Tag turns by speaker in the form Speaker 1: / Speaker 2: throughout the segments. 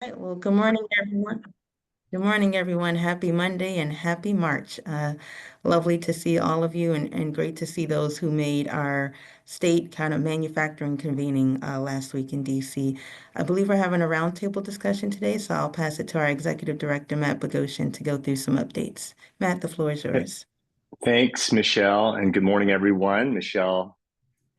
Speaker 1: Right, well, good morning, everyone. Good morning, everyone. Happy Monday and happy March. Lovely to see all of you and great to see those who made our state kind of manufacturing convening last week in DC. I believe we're having a roundtable discussion today, so I'll pass it to our Executive Director, Matt Bogosian, to go through some updates. Matt, the floor is yours.
Speaker 2: Thanks, Michelle, and good morning, everyone. Michelle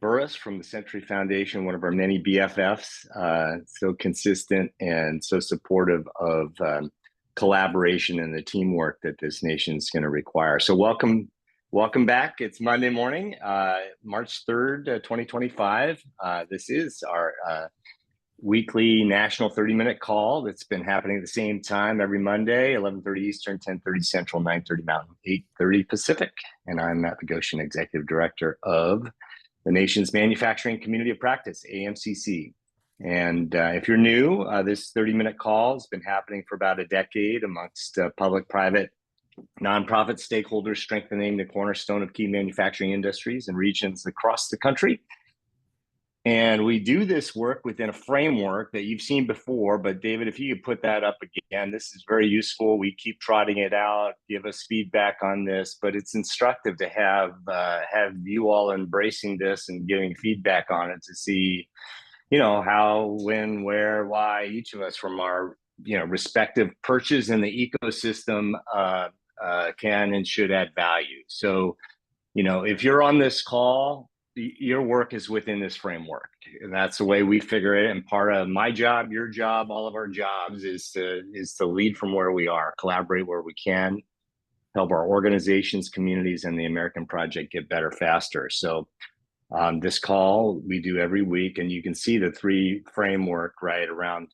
Speaker 2: Burris from the Century Foundation, one of our many BFFs, so consistent and so supportive of collaboration and the teamwork that this nation is going to require. So welcome back. It's Monday morning, March 3rd, 2025. This is our weekly national 30-minute call that's been happening at the same time every Monday, 11:30 Eastern, 10:30 Central, 9:30 Mountain, 8:30 Pacific. And I'm Matt Bogosian, Executive Director of the nation's Manufacturing Community of Practice, AMCC. And if you're new, this 30-minute call has been happening for about a decade amongst public-private nonprofit stakeholders, strengthening the cornerstone of key manufacturing industries and regions across the country. And we do this work within a framework that you've seen before, but David, if you could put that up again, this is very useful. We keep trotting it out, give us feedback on this, but it's instructive to have you all embracing this and giving feedback on it to see, how, when, where, why each of us from our, respective perches in the ecosystem can and should add value. So, if you're on this call, your work is within this framework, and that's the way we figure it. And part of my job, your job, all of our jobs is to lead from where we are, collaborate where we can, help our organizations, communities, and the American project get better faster. So this call we do every week, and you can see the three framework right around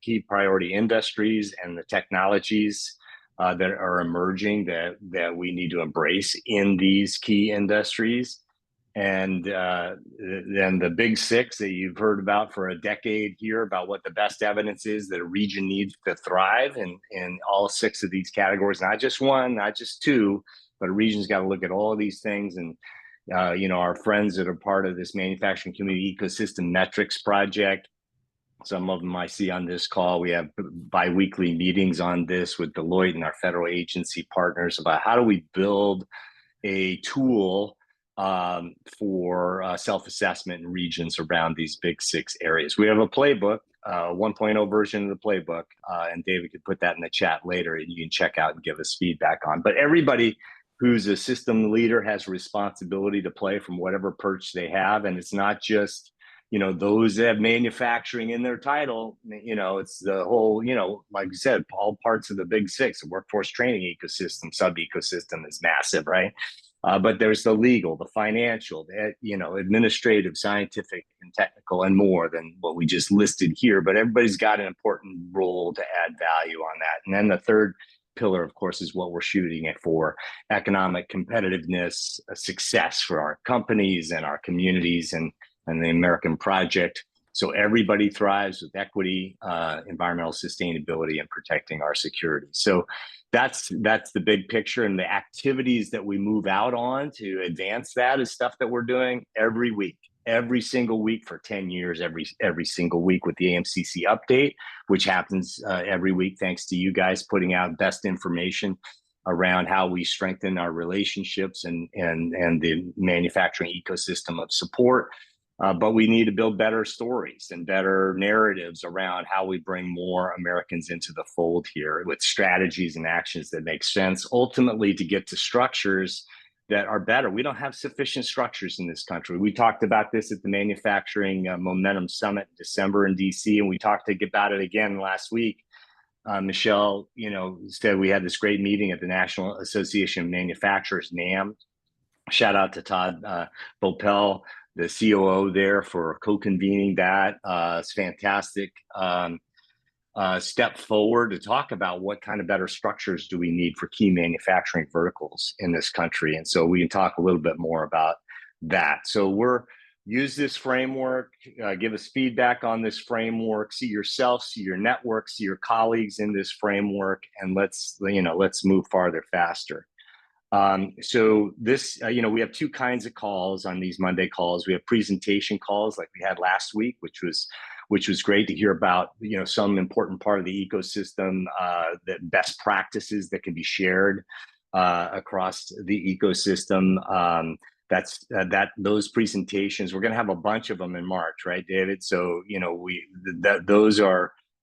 Speaker 2: key priority industries and the technologies that are emerging that we need to embrace in these key industries. And then the big six that you've heard about for a decade here about what the best evidence is that a region needs to thrive in all six of these categories, not just one, not just two, but a region's got to look at all of these things. And, our friends that are part of this manufacturing community ecosystem metrics project, some of them I see on this call. We have biweekly meetings on this with Deloitte and our federal agency partners about how do we build a tool for self-assessment in regions around these big six areas. We have a playbook, 1.0 version of the playbook, and David could put that in the chat later and you can check out and give us feedback on. But everybody who's a system leader has a responsibility to play from whatever perch they have. And it's not just, those that have manufacturing in their title, it's the whole, like you said, all parts of the big six. The workforce training ecosystem, sub-ecosystem is massive, right? But there's the legal, the financial, the, administrative, scientific, and technical, and more than what we just listed here. But everybody's got an important role to add value on that. And then the third pillar, of course, is what we're shooting it for: economic competitiveness, success for our companies and our communities and the American project. So everybody thrives with equity, environmental sustainability, and protecting our security. So that's the big picture, and the activities that we move out on to advance that is stuff that we're doing every week, every single week for 10 years, every single week with the AMCC update, which happens every week thanks to you guys putting out best information around how we strengthen our relationships and the manufacturing ecosystem of support. But we need to build better stories and better narratives around how we bring more Americans into the fold here with strategies and actions that make sense, ultimately to get to structures that are better. We don't have sufficient structures in this country. We talked about this at the Manufacturing Momentum Summit in December in DC, and we talked about it again last week. Michelle, said we had this great meeting at the National Association of Manufacturers, NAM. Shout out to Todd Bopel, the COO there, for co-convening that. It's fantastic step forward to talk about what kind of better structures do we need for key manufacturing verticals in this country. And so we can talk a little bit more about that. So use this framework, give us feedback on this framework, see yourself, see your network, see your colleagues in this framework, and let's move farther faster. So this, we have two kinds of calls on these Monday calls. We have presentation calls like we had last week, which was which was great to hear about, some important part of the ecosystem, that best practices that can be shared across the ecosystem. Those presentations, we're going to have a bunch of them in March, right, David? So,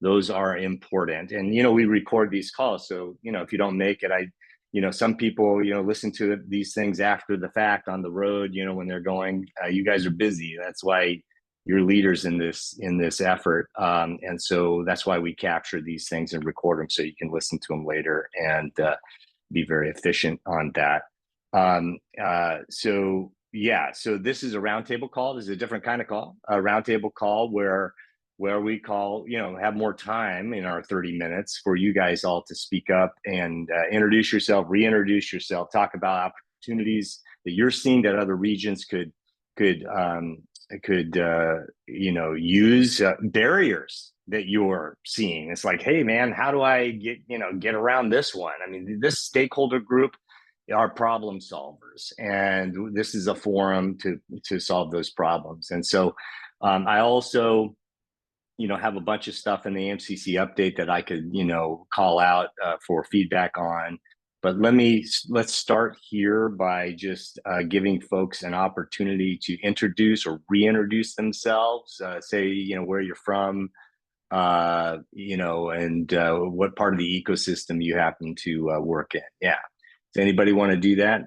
Speaker 2: those are important. And, we record these calls. So, if you don't make it, some people, listen to these things after the fact on the road, when they're going, you guys are busy. That's why you're leaders in this effort. And so that's why we capture these things and record them so you can listen to them later and be very efficient on that. So this is a roundtable call. This is a different kind of call, a roundtable call where we call, have more time in our 30 minutes for you guys all to speak up and introduce yourself, reintroduce yourself, talk about opportunities that you're seeing that other regions could use, barriers that you're seeing. It's like, hey man, how do I get around this one? I mean, this stakeholder group are problem solvers, and this is a forum to solve those problems. And so I also have a bunch of stuff in the AMCC update that I could, call out for feedback on. But let's start here by just giving folks an opportunity to introduce or reintroduce themselves, say, where you're from, and what part of the ecosystem you happen to work in. Yeah. Does anybody want to do that?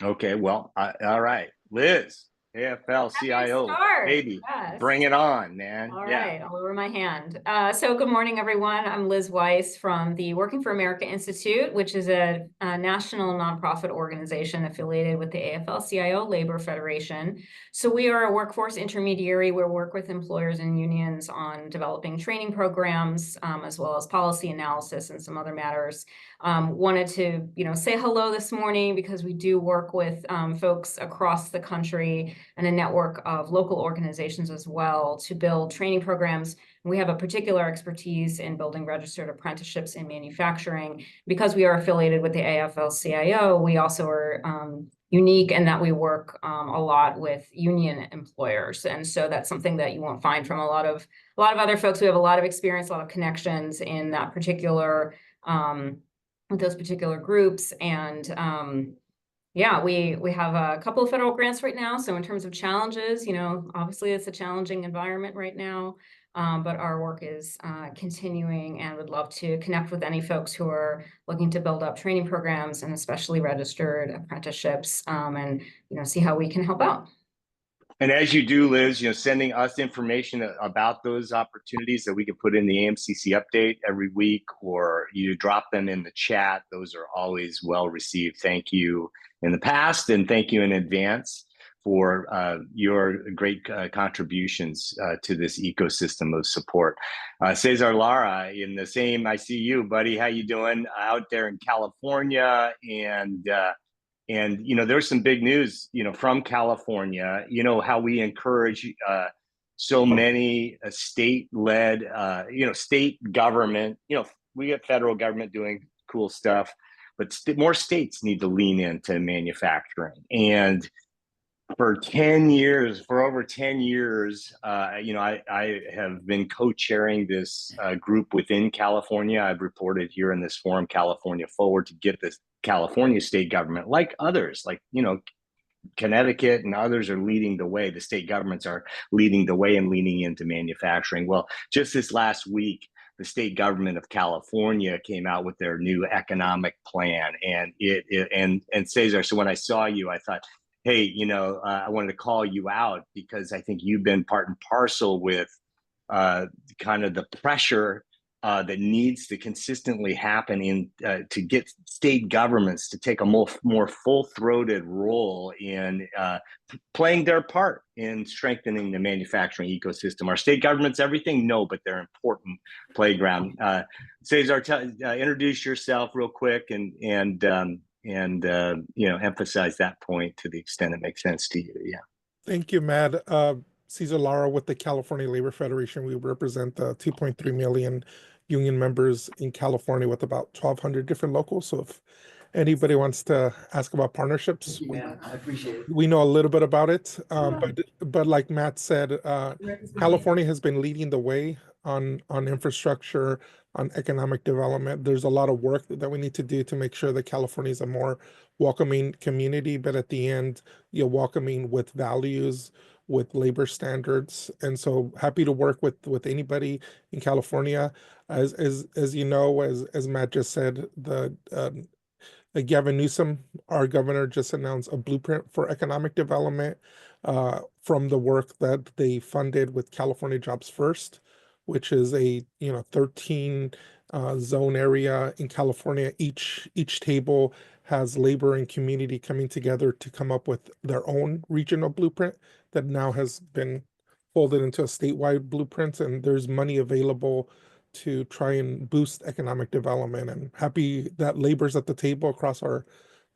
Speaker 2: Okay, well, all right. Liz, AFL-CIO, baby,
Speaker 3: yes.
Speaker 2: Bring it on, man.
Speaker 3: All right, I'll lower my hand. So good morning, everyone. I'm Liz Weiss from the Working for America Institute, which is a national nonprofit organization affiliated with the AFL-CIO Labor Federation. So we are a workforce intermediary. We work with employers and unions on developing training programs, as well as policy analysis and some other matters. Wanted to, say hello this morning because we do work with folks across the country and a network of local organizations as well to build training programs. We have a particular expertise in building registered apprenticeships in manufacturing. Because we are affiliated with the AFL-CIO, we also are unique in that we work a lot with union employers. And so that's something that you won't find from a lot of other folks. We have a lot of experience, a lot of connections in that particular with those particular groups. And yeah, we have a couple of federal grants right now. So in terms of challenges, obviously it's a challenging environment right now, but our work is continuing, and would love to connect with any folks who are looking to build up training programs and especially registered apprenticeships, and see how we can help out.
Speaker 2: And as you do, Liz, sending us information about those opportunities that we can put in the AMCC update every week, or you drop them in the chat. Those are always well received. Thank you in the past, and thank you in advance for your great contributions to this ecosystem of support. Cesar Lara, in the same, I see you, buddy. How you doing out there in California? And there's some big news, from California. How we encourage so many state-led, state government. We get federal government doing cool stuff, but more states need to lean into manufacturing. And for over 10 years, I have been co-chairing this group within California. I've reported here in this forum, California Forward, to get this California state government, like others, like, Connecticut and others are leading the way. The state governments are leading the way and leaning into manufacturing. Well, just this last week, the state government of California came out with their new economic plan, and and Cesar. So when I saw you, I thought, hey, I wanted to call you out because I think you've been part and parcel with kind of the pressure that needs to consistently happen to get state governments to take a more full-throated role in playing their part in strengthening the manufacturing ecosystem. Are state governments everything? No, but they're important playground. Cesar, introduce yourself real quick and emphasize that point to the extent it makes sense to you. Yeah.
Speaker 4: Thank you, Matt. Cesar Lara with the California Labor Federation. We represent the 2.3 million union members in California with about 1,200 different locals. So if anybody wants to ask about partnerships,
Speaker 5: I appreciate it.
Speaker 4: we know a little bit about it. But like Matt said, California has been leading the way on infrastructure, on economic development. There's a lot of work that we need to do to make sure that California is a more welcoming community, but at the end, you're welcoming with values, with labor standards. And so happy to work with anybody in California. As you know, as Matt just said, Gavin Newsom, our governor, just announced a blueprint for economic development from the work that they funded with California Jobs First, which is a 13 zone area in California. Each table has labor and community coming together to come up with their own regional blueprint that now has been folded into a statewide blueprint, and there's money available to try and boost economic development. And happy that labor's at the table across our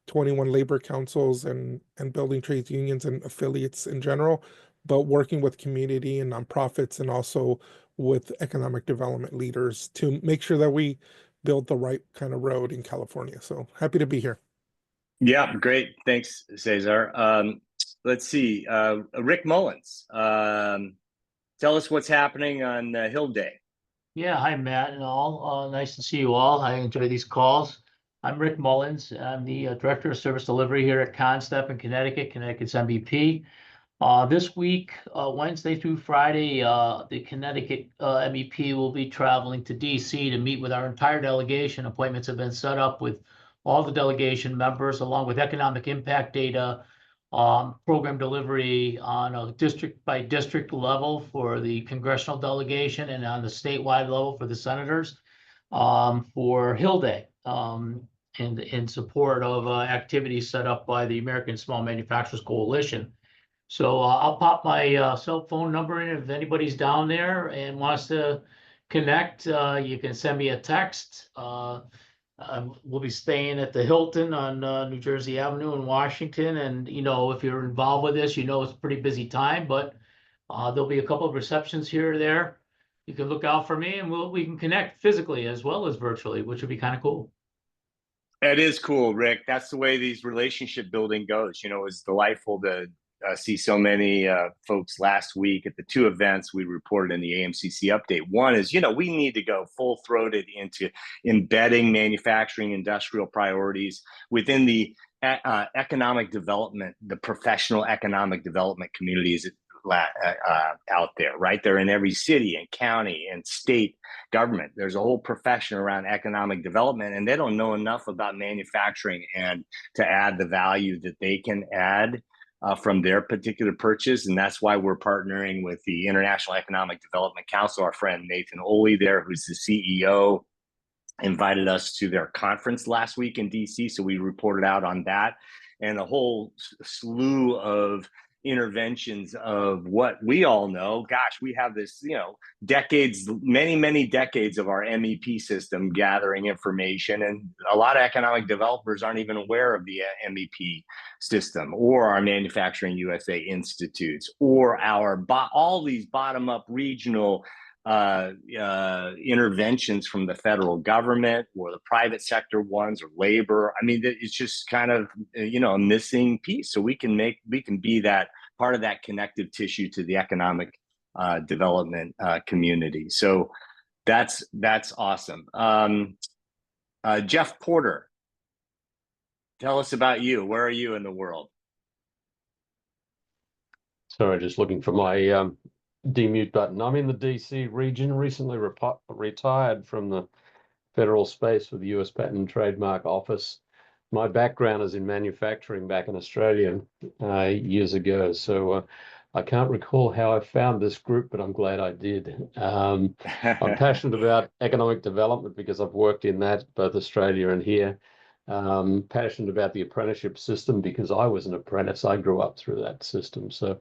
Speaker 4: 21 labor councils and building trades unions and affiliates in general, but working with community and nonprofits and also with economic development leaders to make sure that we build the right kind of road in California. So happy to be here.
Speaker 2: Yeah, great. Thanks, Cesar. Let's see. Rick Mullins, tell us what's happening on Hill Day.
Speaker 5: Yeah, hi, Matt and all. Nice to see you all. I enjoy these calls. I'm Rick Mullins. I'm the Director of Service Delivery here at Constep in Connecticut, Connecticut's MVP. This week, Wednesday through Friday, the Connecticut MEP will be traveling to DC to meet with our entire delegation. Appointments have been set up with all the delegation members, along with economic impact data, program delivery on a district by district level for the congressional delegation and on the statewide level for the senators, for Hill Day, and in support of activities set up by the American Small Manufacturers Coalition. So I'll pop my cell phone number in if anybody's down there and wants to connect. You can send me a text. We'll be staying at the Hilton on New Jersey Avenue in Washington. And, if you're involved with this, it's a pretty busy time, but there'll be a couple of receptions here or there. You can look out for me and we can connect physically as well as virtually, which would be kind of cool.
Speaker 2: It is cool, Rick. That's the way these relationship building goes. It's delightful to see so many folks last week at the two events we reported in the AMCC update. One is, we need to go full-throated into embedding manufacturing industrial priorities within the economic development, the professional economic development communities out there, right? They're in every city and county and state government. There's a whole profession around economic development, and they don't know enough about manufacturing and to add the value that they can add from their particular purchase. And that's why we're partnering with the International Economic Development Council. Our friend Nathan Oley there, who's the CEO, invited us to their conference last week in DC. So we reported out on that and a whole slew of interventions of what we all know. Gosh, we have this, decades, many decades of our MEP system gathering information, and a lot of economic developers aren't even aware of the MEP system or our Manufacturing USA institutes or all these bottom-up regional interventions from the federal government or the private sector ones or labor. I mean, it's just kind of, a missing piece. So we can be that part of that connective tissue to the economic development community. So that's awesome. Jeff Porter, tell us about you. Where are you in the world?
Speaker 6: Sorry, just looking for my demute button. I'm in the DC region, recently retired from the federal space with the US Patent and Trademark Office. My background is in manufacturing back in Australia years ago, so I can't recall how I found this group, but I'm glad I did. I'm passionate about economic development because I've worked in that, both Australia and here. Passionate about the apprenticeship system because I was an apprentice. I grew up through that system. So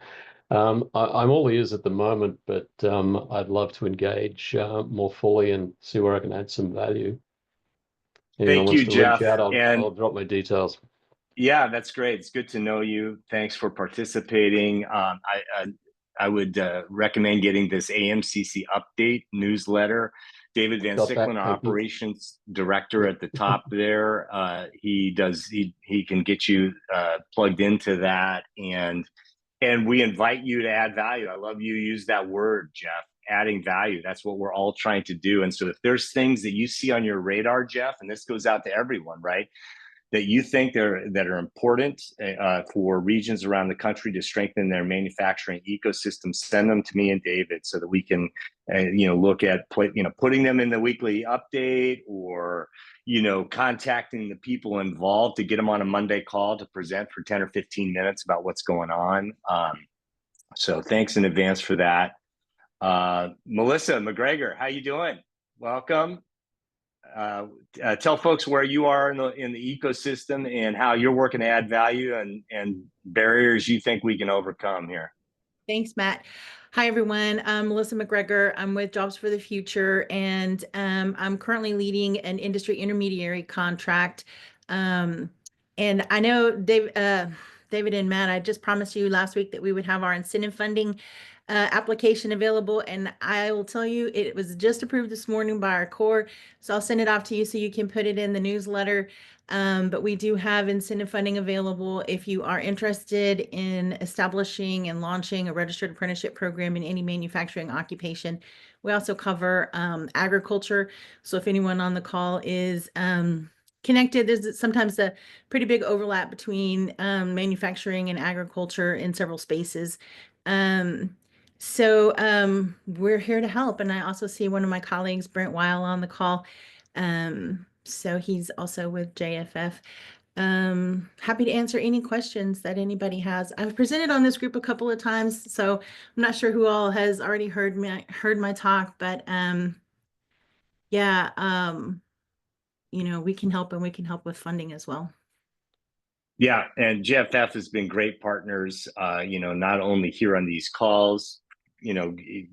Speaker 6: I'm all ears at the moment, but I'd love to engage more fully and see where I can add some value.
Speaker 2: Thank you, Jeff.
Speaker 6: I'll drop my details.
Speaker 2: Yeah, that's great. It's good to know you. Thanks for participating. I would recommend getting this AMCC update newsletter. David Van
Speaker 6: Got that,
Speaker 2: Sicklen,
Speaker 6: thank you.
Speaker 2: operations director at the top there. He can get you plugged into that, and we invite you to add value. I love you use that word, Jeff, adding value. That's what we're all trying to do. And so if there's things that you see on your radar, Jeff, and this goes out to everyone, right, that you think that are important for regions around the country to strengthen their manufacturing ecosystem, send them to me and David so that we can, look at putting them in the weekly update, or contacting the people involved to get them on a Monday call to present for 10 or 15 minutes about what's going on. So thanks in advance for that. Melissa McGregor, how you doing? Welcome. Tell folks where you are in the ecosystem and how you're working to add value and barriers you think we can overcome here.
Speaker 7: Thanks, Matt. Hi, everyone. I'm Melissa McGregor. I'm with Jobs for the Future, and I'm currently leading an industry intermediary contract. And I know David and Matt, I just promised you last week that we would have our incentive funding application available, and I will tell you it was just approved this morning by our core, so I'll send it off to you so you can put it in the newsletter. But we do have incentive funding available if you are interested in establishing and launching a registered apprenticeship program in any manufacturing occupation. We also cover agriculture, so if anyone on the call is connected, there's sometimes a pretty big overlap between manufacturing and agriculture in several spaces. So we're here to help. And I also see one of my colleagues, Brent Weil, on the call. So he's also with JFF. Happy to answer any questions that anybody has. I've presented on this group a couple of times, so I'm not sure who all has already heard my talk, but yeah, we can help, and we can help with funding as well.
Speaker 2: Yeah, and JFF has been great partners, not only here on these calls,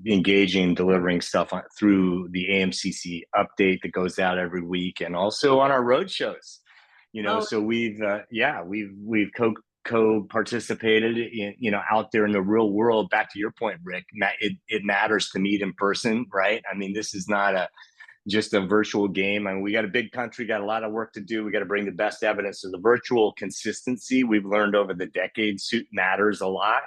Speaker 2: engaging, delivering stuff through the AMCC update that goes out every week, and also on our road shows. So we've co-participated in, out there in the real world. Back to your point, Rick, it matters to meet in person, right? I mean, this is not just a virtual game. I mean, we got a big country, got a lot of work to do. We got to bring the best evidence. So the virtual consistency we've learned over the decades matters a lot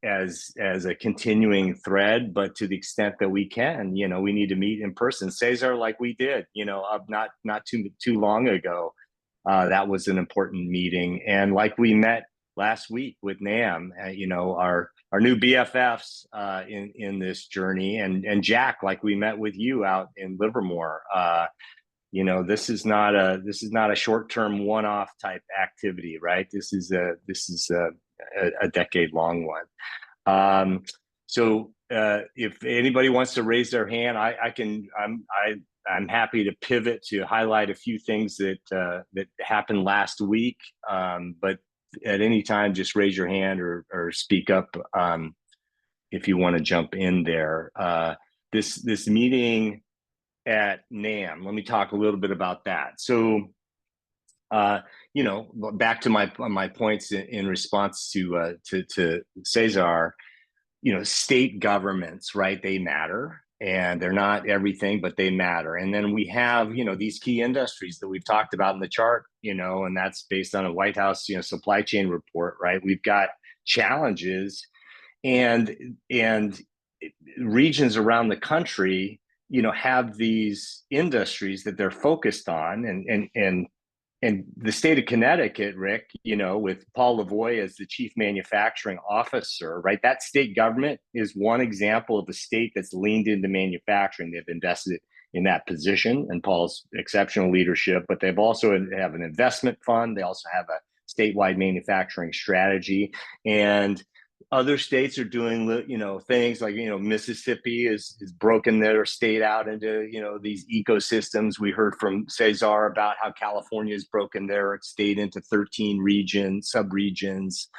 Speaker 2: as a continuing thread. But to the extent that we can, we need to meet in person. Cesar, like we did, not too long ago. That was an important meeting. And like we met last week with NAM, our new BFFs in this journey, and Jack, like we met with you out in Livermore. This is not a short-term one-off type activity, right? This is a decade-long one. So if anybody wants to raise their hand, I'm happy to pivot to highlight a few things that happened last week. But at any time, just raise your hand or speak up if you want to jump in there. This meeting at NAM, let me talk a little bit about that. So, back to my points in response to Cesar. State governments, right? They matter, and they're not everything, but they matter. And then we have, these key industries that we've talked about in the chart, and that's based on a White House, supply chain report, right? We've got challenges, and regions around the country, have these industries that they're focused on, and the state of Connecticut, Rick, with Paul Lavoie as the chief manufacturing officer, right? That state government is one example of a state that's leaned into manufacturing. They've invested in that position and Paul's exceptional leadership, but they've also have an investment fund. They also have a statewide manufacturing strategy, and other states are doing, things like, Mississippi is broken their state out into, these ecosystems. We heard from Cesar about how California has broken their state into 13 sub-regions.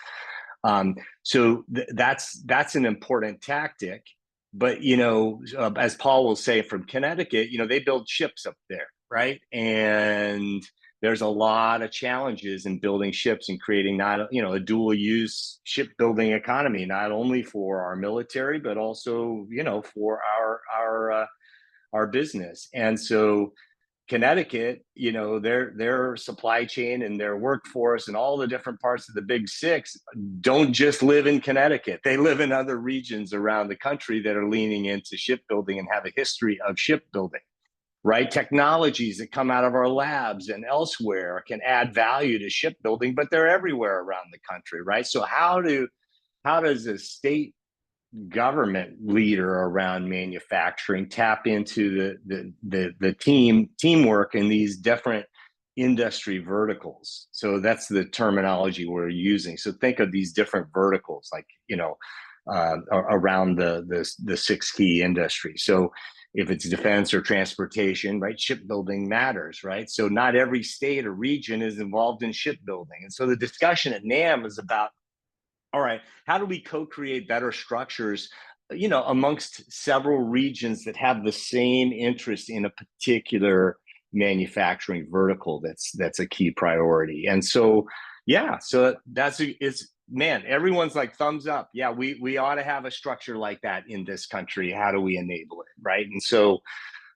Speaker 2: So that's an important tactic. But, as Paul will say from Connecticut, they build ships up there, right? And there's a lot of challenges in building ships and creating a dual use shipbuilding economy, not only for our military, but also, for our business. And so Connecticut, their supply chain and their workforce and all the different parts of the Big Six don't just live in Connecticut. They live in other regions around the country that are leaning into shipbuilding and have a history of shipbuilding, right? Technologies that come out of our labs and elsewhere can add value to shipbuilding, but they're everywhere around the country, right? So how does a state government leader around manufacturing tap into the teamwork in these different industry verticals? So that's the terminology we're using. So think of these different verticals, like around the six key industries. So if it's defense or transportation, right, shipbuilding matters, right? So not every state or region is involved in shipbuilding. And so the discussion at NAM is about, all right, how do we co-create better structures, amongst several regions that have the same interest in a particular manufacturing vertical that's a key priority. And so, yeah, so man, everyone's like thumbs up. Yeah, we ought to have a structure like that in this country. How do we enable it, right? And so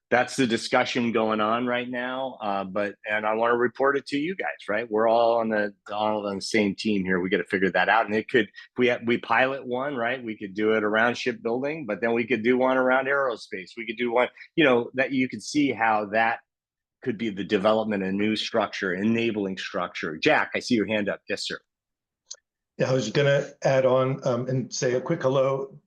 Speaker 2: that's the discussion going on right now. And I want to report it to you guys, right? We're all on the same team here. We got to figure that out. And it could, we pilot one, right? We could do it around shipbuilding, but then we could do one around aerospace. We could do one, that you could see how that could be the development of a new structure, enabling structure. Jack, I see your hand up. Yes, sir.
Speaker 8: Yeah, I was going to add on and say a quick hello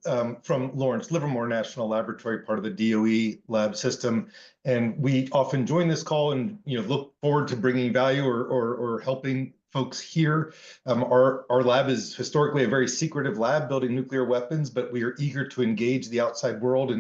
Speaker 8: from Lawrence Livermore National Laboratory, part of the DOE lab system. And we often join this call and look forward to bringing value or helping folks here. Our lab is historically a very secretive lab building nuclear weapons, but we are eager to engage the outside world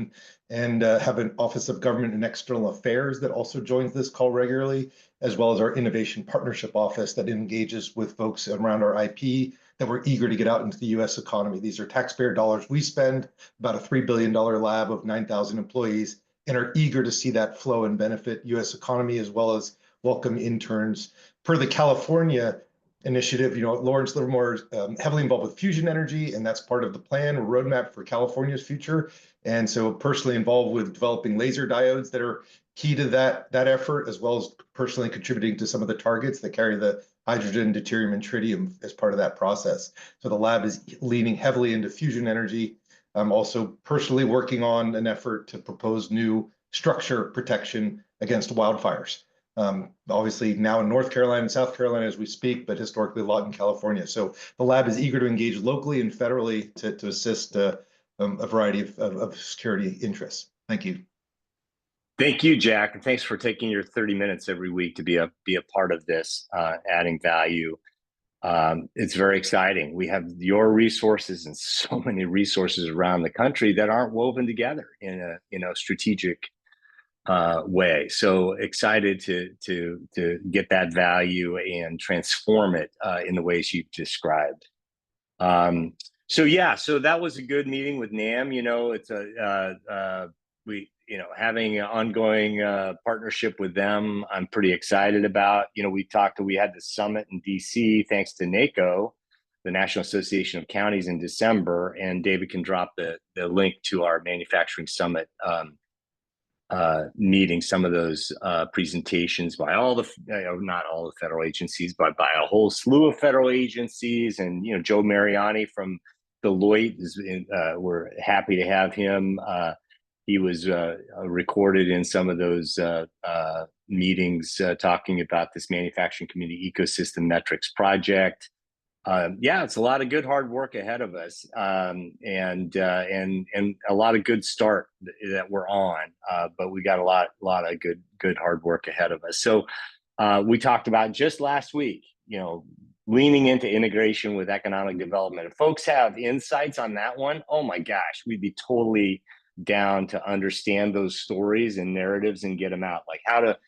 Speaker 8: and have an Office of Government and External Affairs that also joins this call regularly, as well as our Innovation Partnership Office that engages with folks around our IP that we're eager to get out into the U.S. economy. These are taxpayer dollars. We spend about a $3 billion lab of 9,000 employees and are eager to see that flow and benefit U.S. economy, as well as welcome interns. Per the California initiative, Lawrence Livermore is heavily involved with fusion energy, and that's part of the plan or roadmap for California's future. And so personally involved with developing laser diodes that are key to that effort, as well as personally contributing to some of the targets that carry the hydrogen, deuterium, and tritium as part of that process. So the lab is leaning heavily into fusion energy. I'm also personally working on an effort to propose new structure protection against wildfires. Obviously now in North Carolina and South Carolina as we speak, but historically a lot in California. So the lab is eager to engage locally and federally to assist a variety of security interests. Thank you.
Speaker 2: Thank you, Jack, and thanks for taking your 30 minutes every week to be a part of this, adding value. It's very exciting. We have your resources and so many resources around the country that aren't woven together in a strategic way. So excited to get that value and transform it in the ways you've described. So that was a good meeting with NAM. It's having an ongoing partnership with them, I'm pretty excited about. We had the summit in DC, thanks to NACO, the National Association of Counties, in December, and David can drop the link to our manufacturing summit meeting, some of those presentations by not all the federal agencies, but by a whole slew of federal agencies. And, Joe Mariani from Deloitte we're happy to have him. He was recorded in some of those meetings talking about this manufacturing community ecosystem metrics project. It's a lot of good hard work ahead of us, and a lot of good start that we're on. But we got a lot of good hard work ahead of us. So we talked about just last week, leaning into integration with economic development. If folks have insights on that one, oh my gosh, we'd be totally down to understand those stories and narratives and get them out. Like how to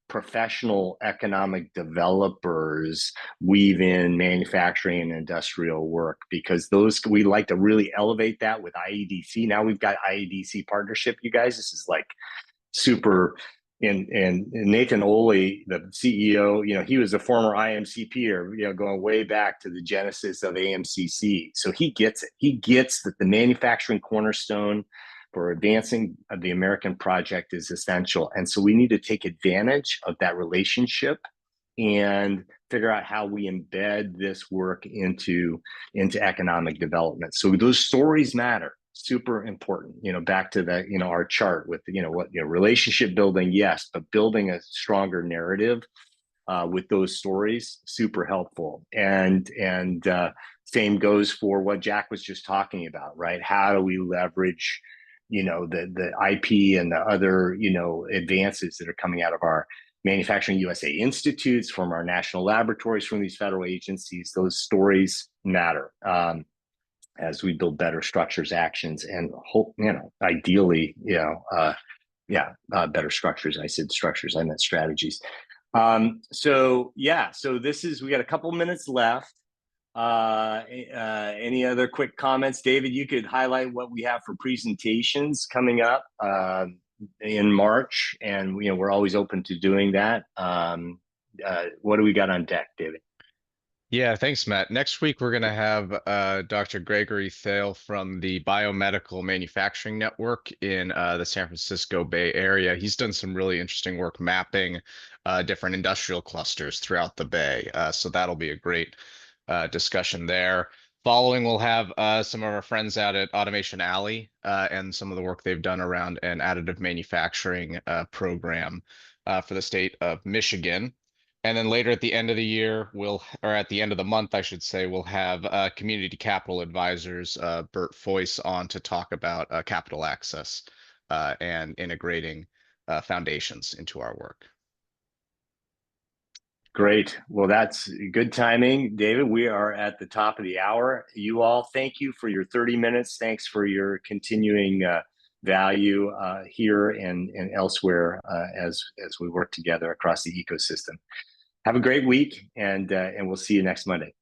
Speaker 2: professional economic developers weave in manufacturing and industrial work, because we like to really elevate that with IEDC. Now we've got IEDC partnership, you guys. This is like super. And Nathan Oley, the CEO, he was a former IMCPer, going way back to the genesis of AMCC. So he gets it. He gets that the manufacturing cornerstone, for advancing the American project is essential. And so we need to take advantage of that relationship and figure out how we embed this work into economic development. So those stories matter, super important. Back to that, our chart with relationship building, yes, but building a stronger narrative with those stories, super helpful. And same goes for what Jack was just talking about, right? How do we leverage the IP and the other advances that are coming out of our Manufacturing USA institutes, from our national laboratories, from these federal agencies? Those stories matter as we build better structures, actions, and hope, ideally, better structures. I said structures, I meant strategies. So we got a couple minutes left. Any other quick comments? David, you could highlight what we have for presentations coming up in March, and we're always open to doing that. What do we got on deck, David?
Speaker 9: Yeah, thanks, Matt. Next week, we're going to have Dr. Gregory Thale from the Biomedical Manufacturing Network in the San Francisco Bay Area. He's done some really interesting work mapping different industrial clusters throughout the Bay. So that'll be a great discussion there. Following, we'll have some of our friends out at Automation Alley and some of the work they've done around an additive manufacturing program for the state of Michigan. And then later at the end of the year, or at the end of the month, I should say, we'll have community capital advisors, Bert Foyce, on to talk about capital access and integrating foundations into our work.
Speaker 2: Great. Well, that's good timing, David. We are at the top of the hour. You all, thank you for your 30 minutes. Thanks for your continuing value here and elsewhere as we work together across the ecosystem. Have a great week, and we'll see you next Monday.